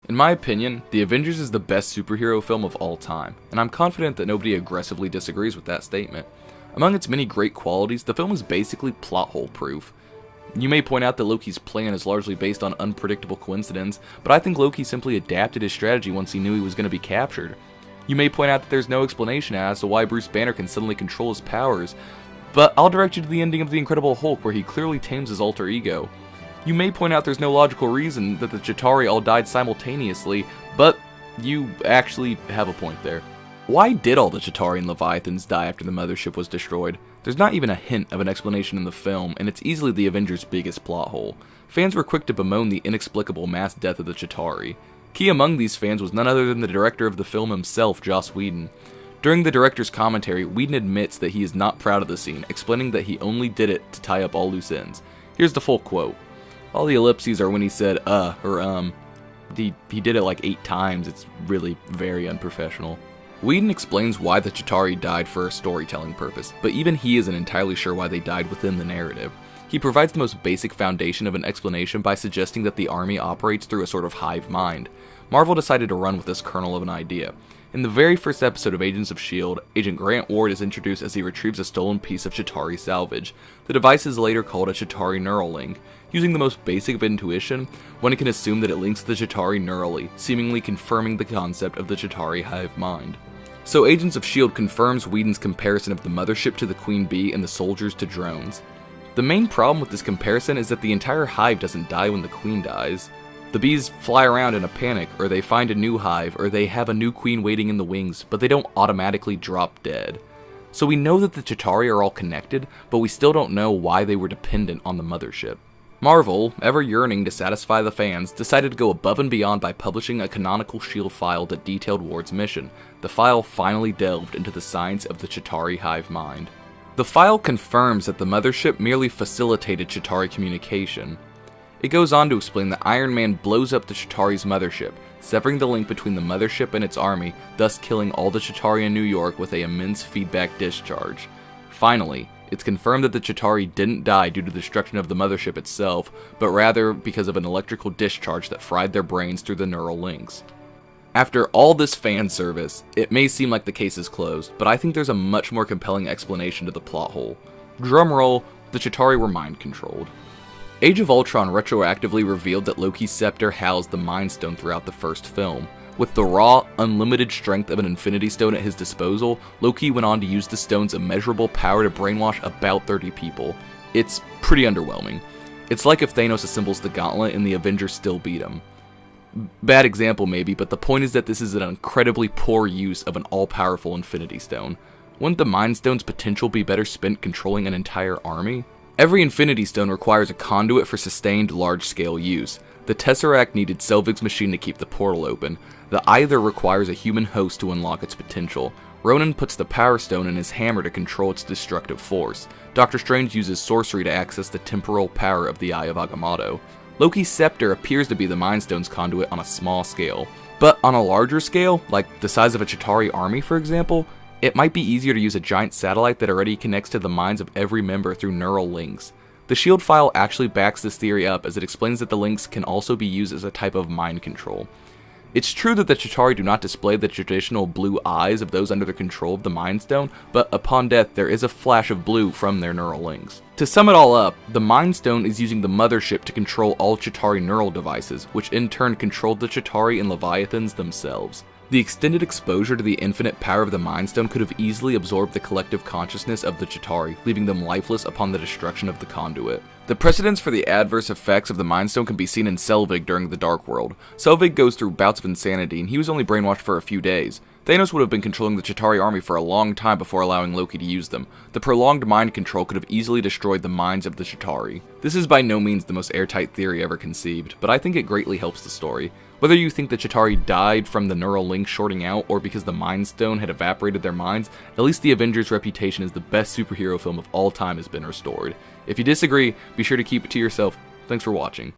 In my opinion, The Avengers is the best superhero film of all time, and I'm confident that nobody aggressively disagrees with that statement. Among its many great qualities, the film is basically plot hole proof. You may point out that Loki's plan is largely based on unpredictable coincidence, but I think Loki simply adapted his strategy once he knew he was going to be captured. You may point out that there's no explanation as to why Bruce Banner can suddenly control his powers, but I'll direct you to the ending of The Incredible Hulk where he clearly tames his alter ego. You may point out there's no logical reason that the Chitauri all died simultaneously, but you actually have a point there. Why did all the Chitauri and Leviathans die after the mothership was destroyed? There's not even a hint of an explanation in the film, and it's easily the Avengers' biggest plot hole. Fans were quick to bemoan the inexplicable mass death of the Chitauri. Key among these fans was none other than the director of the film himself, Joss Whedon. During the director's commentary, Whedon admits that he is not proud of the scene, explaining that he only did it to tie up all loose ends. Here's the full quote. All the ellipses are when he said, or He did it like 8 times, it's really very unprofessional. Whedon explains why the Chitauri died for a storytelling purpose, but even he isn't entirely sure why they died within the narrative. He provides the most basic foundation of an explanation by suggesting that the army operates through a sort of hive mind. Marvel decided to run with this kernel of an idea. In the very first episode of Agents of S.H.I.E.L.D., Agent Grant Ward is introduced as he retrieves a stolen piece of Chitauri salvage. The device is later called a Chitauri neural link. Using the most basic of intuition, one can assume that it links the Chitauri neurally, seemingly confirming the concept of the Chitauri hive mind. So Agents of S.H.I.E.L.D. confirms Whedon's comparison of the mothership to the Queen Bee and the soldiers to drones. The main problem with this comparison is that the entire hive doesn't die when the queen dies. The bees fly around in a panic, or they find a new hive, or they have a new queen waiting in the wings, but they don't automatically drop dead. So we know that the Chitauri are all connected, but we still don't know why they were dependent on the mothership. Marvel, ever yearning to satisfy the fans, decided to go above and beyond by publishing a canonical S.H.I.E.L.D. file that detailed Ward's mission. The file finally delved into the science of the Chitauri hive mind. The file confirms that the mothership merely facilitated Chitauri communication. It goes on to explain that Iron Man blows up the Chitauri's mothership, severing the link between the mothership and its army, thus killing all the Chitauri in New York with an immense feedback discharge. Finally, it's confirmed that the Chitauri didn't die due to the destruction of the mothership itself, but rather because of an electrical discharge that fried their brains through the neural links. After all this fan service, it may seem like the case is closed, but I think there's a much more compelling explanation to the plot hole. Drumroll, the Chitauri were mind-controlled. Age of Ultron retroactively revealed that Loki's scepter housed the Mind Stone throughout the first film. With the raw, unlimited strength of an Infinity Stone at his disposal, Loki went on to use the stone's immeasurable power to brainwash about 30 people. It's pretty underwhelming. It's like if Thanos assembles the gauntlet and the Avengers still beat him. Bad example maybe, but the point is that this is an incredibly poor use of an all-powerful Infinity Stone. Wouldn't the Mind Stone's potential be better spent controlling an entire army? Every Infinity Stone requires a conduit for sustained large-scale use. The Tesseract needed Selvig's machine to keep the portal open. The Either requires a human host to unlock its potential. Ronan puts the Power Stone in his hammer to control its destructive force. Doctor Strange uses sorcery to access the temporal power of the Eye of Agamotto. Loki's scepter appears to be the Mind Stone's conduit on a small scale. But on a larger scale, like the size of a Chitauri army for example, it might be easier to use a giant satellite that already connects to the minds of every member through neural links. The S.H.I.E.L.D. file actually backs this theory up as it explains that the links can also be used as a type of mind control. It's true that the Chitauri do not display the traditional blue eyes of those under the control of the Mind Stone, but upon death there is a flash of blue from their neural links. To sum it all up, the Mind Stone is using the mothership to control all Chitauri neural devices, which in turn controlled the Chitauri and Leviathans themselves. The extended exposure to the infinite power of the Mind Stone could have easily absorbed the collective consciousness of the Chitauri, leaving them lifeless upon the destruction of the conduit. The precedents for the adverse effects of the Mind Stone can be seen in Selvig during the Dark World. Selvig goes through bouts of insanity, and he was only brainwashed for a few days. Thanos would have been controlling the Chitauri army for a long time before allowing Loki to use them. The prolonged mind control could have easily destroyed the minds of the Chitauri. This is by no means the most airtight theory ever conceived, but I think it greatly helps the story. Whether you think the Chitauri died from the neural link shorting out or because the Mind Stone had evaporated their minds, at least the Avengers' reputation as the best superhero film of all time has been restored. If you disagree, be sure to keep it to yourself. Thanks for watching.